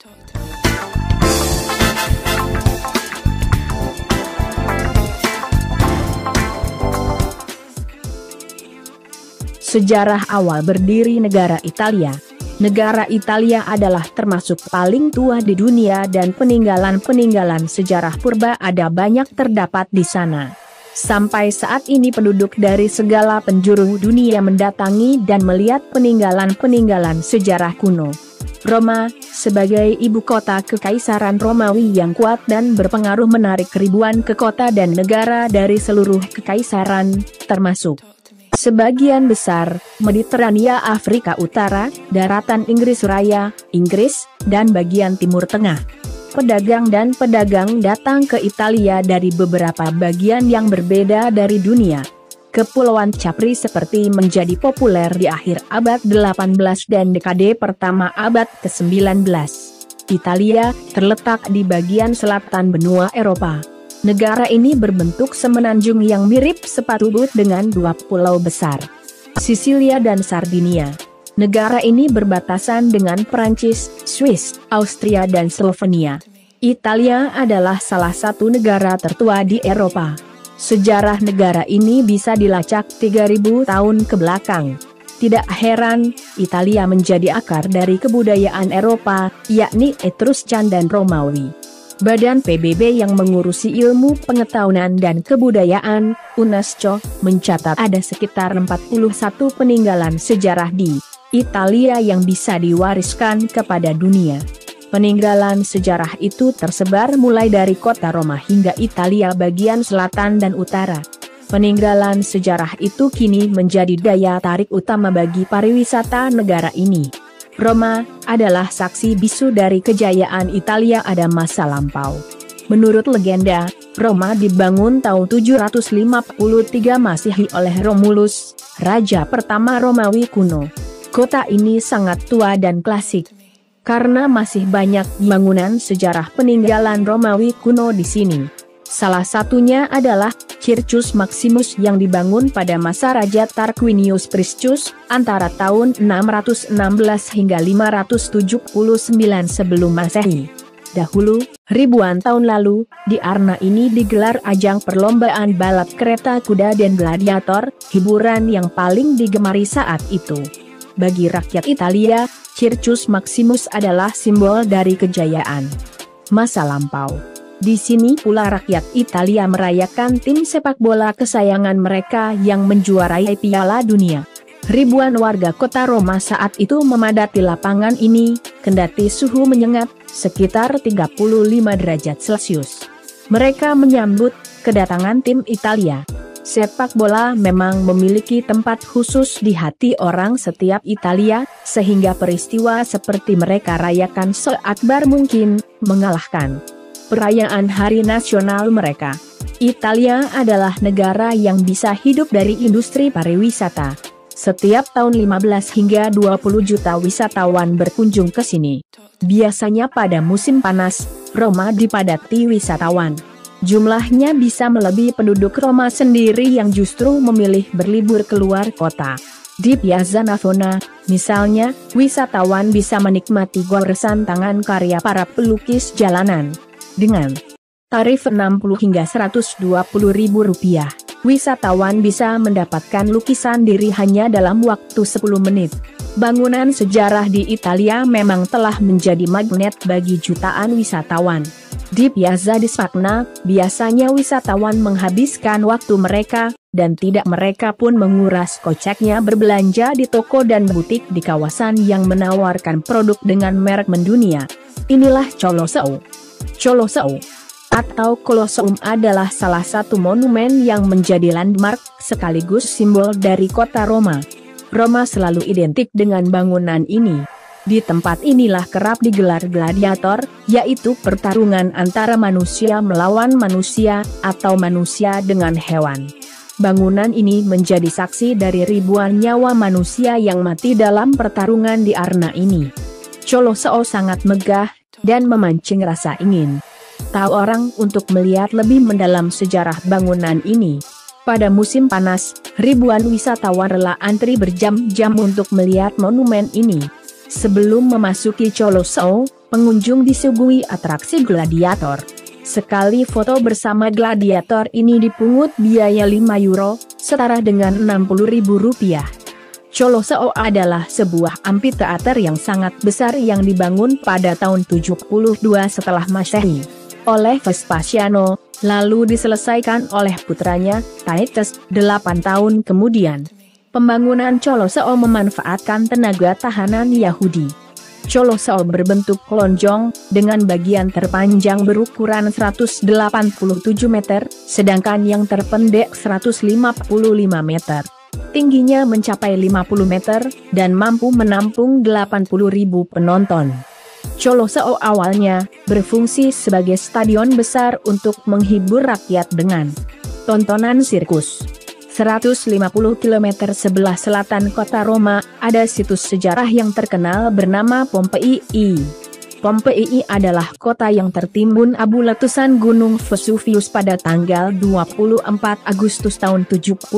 Sejarah awal berdiri negara Italia. Negara Italia adalah termasuk paling tua di dunia dan peninggalan-peninggalan sejarah purba ada banyak terdapat di sana. Sampai saat ini penduduk dari segala penjuru dunia mendatangi dan melihat peninggalan-peninggalan sejarah kuno. Roma, sebagai ibu kota Kekaisaran Romawi yang kuat dan berpengaruh menarik ribuan ke kota dan negara dari seluruh kekaisaran, termasuk sebagian besar Mediterania, Afrika Utara, daratan Inggris Raya, Inggris, dan bagian Timur Tengah. Pedagang dan pedagang datang ke Italia dari beberapa bagian yang berbeda dari dunia. Kepulauan Capri seperti menjadi populer di akhir abad 18 dan dekade pertama abad ke-19. Italia terletak di bagian selatan benua Eropa. Negara ini berbentuk semenanjung yang mirip sepatu boot dengan dua pulau besar, Sisilia dan Sardinia. Negara ini berbatasan dengan Perancis, Swiss, Austria dan Slovenia. Italia adalah salah satu negara tertua di Eropa. Sejarah negara ini bisa dilacak 3000 tahun ke belakang. Tidak heran, Italia menjadi akar dari kebudayaan Eropa, yakni Etruscan dan Romawi. Badan PBB yang mengurusi ilmu pengetahuan dan kebudayaan, UNESCO, mencatat ada sekitar 41 peninggalan sejarah di Italia yang bisa diwariskan kepada dunia. Peninggalan sejarah itu tersebar mulai dari kota Roma hingga Italia bagian selatan dan utara. Peninggalan sejarah itu kini menjadi daya tarik utama bagi pariwisata negara ini. Roma adalah saksi bisu dari kejayaan Italia pada masa lampau. Menurut legenda, Roma dibangun tahun 753 Masehi oleh Romulus, raja pertama Romawi kuno. Kota ini sangat tua dan klasik, karena masih banyak bangunan sejarah peninggalan Romawi kuno di sini. Salah satunya adalah Circus Maximus yang dibangun pada masa Raja Tarquinius Priscus, antara tahun 616 hingga 579 sebelum Masehi. Dahulu, ribuan tahun lalu, di arena ini digelar ajang perlombaan balap kereta kuda dan gladiator, hiburan yang paling digemari saat itu. Bagi rakyat Italia, Circus Maximus adalah simbol dari kejayaan masa lampau. Di sini pula rakyat Italia merayakan tim sepak bola kesayangan mereka yang menjuarai Piala Dunia. Ribuan warga kota Roma saat itu memadati lapangan ini, kendati suhu menyengat, sekitar 35 derajat Celcius. Mereka menyambut kedatangan tim Italia. Sepak bola memang memiliki tempat khusus di hati orang setiap Italia, sehingga peristiwa seperti mereka rayakan seakbar mungkin, mengalahkan perayaan hari nasional mereka. Italia adalah negara yang bisa hidup dari industri pariwisata. Setiap tahun 15 hingga 20 juta wisatawan berkunjung ke sini. Biasanya pada musim panas, Roma dipadati wisatawan. Jumlahnya bisa melebihi penduduk Roma sendiri yang justru memilih berlibur keluar kota. Di Piazza Navona, misalnya, wisatawan bisa menikmati goresan tangan karya para pelukis jalanan. Dengan tarif 60 hingga 120 ribu rupiah, wisatawan bisa mendapatkan lukisan diri hanya dalam waktu 10 menit. Bangunan sejarah di Italia memang telah menjadi magnet bagi jutaan wisatawan. Di Piazza di Spagna, biasanya wisatawan menghabiskan waktu mereka, dan tidak mereka pun menguras koceknya berbelanja di toko dan butik di kawasan yang menawarkan produk dengan merek mendunia. Inilah Colosseo. Colosseo atau Colosseum adalah salah satu monumen yang menjadi landmark sekaligus simbol dari kota Roma. Roma selalu identik dengan bangunan ini. Di tempat inilah kerap digelar gladiator, yaitu pertarungan antara manusia melawan manusia, atau manusia dengan hewan. Bangunan ini menjadi saksi dari ribuan nyawa manusia yang mati dalam pertarungan di arena ini. Colosseo sangat megah, dan memancing rasa ingin tahu orang untuk melihat lebih mendalam sejarah bangunan ini. Pada musim panas, ribuan wisatawan rela antri berjam-jam untuk melihat monumen ini. Sebelum memasuki Colosseum, pengunjung disuguhi atraksi gladiator. Sekali foto bersama gladiator ini dipungut biaya 5 euro, setara dengan Rp60.000. Colosseum adalah sebuah amfiteater yang sangat besar yang dibangun pada tahun 72 setelah Masehi oleh Vespasiano, lalu diselesaikan oleh putranya, Titus, 8 tahun kemudian. Pembangunan Colosseum memanfaatkan tenaga tahanan Yahudi. Colosseum berbentuk lonjong, dengan bagian terpanjang berukuran 187 meter, sedangkan yang terpendek 155 meter. Tingginya mencapai 50 meter, dan mampu menampung 80.000 penonton. Colosseum awalnya berfungsi sebagai stadion besar untuk menghibur rakyat dengan tontonan sirkus. 150 km sebelah selatan kota Roma, ada situs sejarah yang terkenal bernama Pompeii. Pompeii adalah kota yang tertimbun abu letusan Gunung Vesuvius pada tanggal 24 Agustus tahun 79.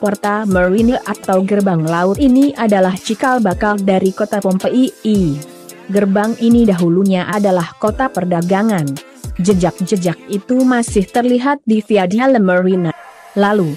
Porta Marina atau gerbang laut ini adalah cikal bakal dari kota Pompeii. Gerbang ini dahulunya adalah kota perdagangan. Jejak-jejak itu masih terlihat di Via della Marina. Lalu,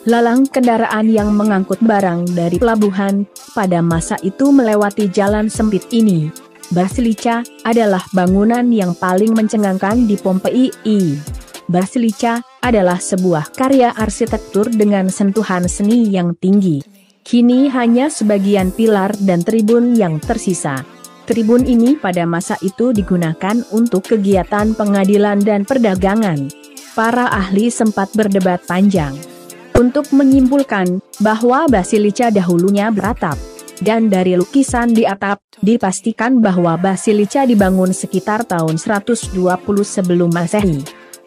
lalang kendaraan yang mengangkut barang dari pelabuhan, pada masa itu melewati jalan sempit ini. Basilika adalah bangunan yang paling mencengangkan di Pompeii. Basilika adalah sebuah karya arsitektur dengan sentuhan seni yang tinggi. Kini hanya sebagian pilar dan tribun yang tersisa. Tribun ini pada masa itu digunakan untuk kegiatan pengadilan dan perdagangan. Para ahli sempat berdebat panjang untuk menyimpulkan bahwa basilika dahulunya beratap, dan dari lukisan di atap dipastikan bahwa basilika dibangun sekitar tahun 120 sebelum Masehi.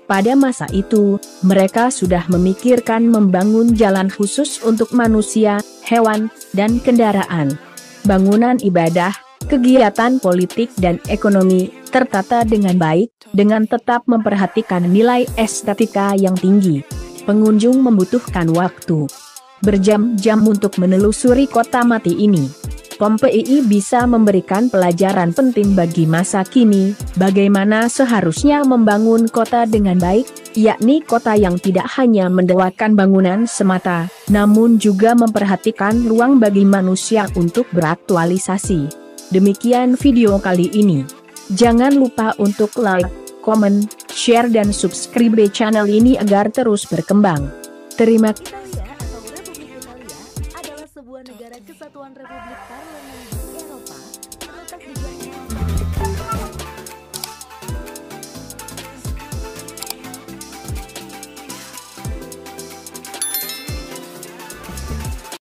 Pada masa itu, mereka sudah memikirkan membangun jalan khusus untuk manusia, hewan, dan kendaraan. Bangunan ibadah, kegiatan politik dan ekonomi tertata dengan baik, dengan tetap memperhatikan nilai estetika yang tinggi. Pengunjung membutuhkan waktu berjam-jam untuk menelusuri kota mati ini. Pompeii bisa memberikan pelajaran penting bagi masa kini, bagaimana seharusnya membangun kota dengan baik, yakni kota yang tidak hanya mendewakan bangunan semata, namun juga memperhatikan ruang bagi manusia untuk beraktualisasi. Demikian video kali ini. Jangan lupa untuk like, komen, share dan subscribe channel ini agar terus berkembang. Terima kasih.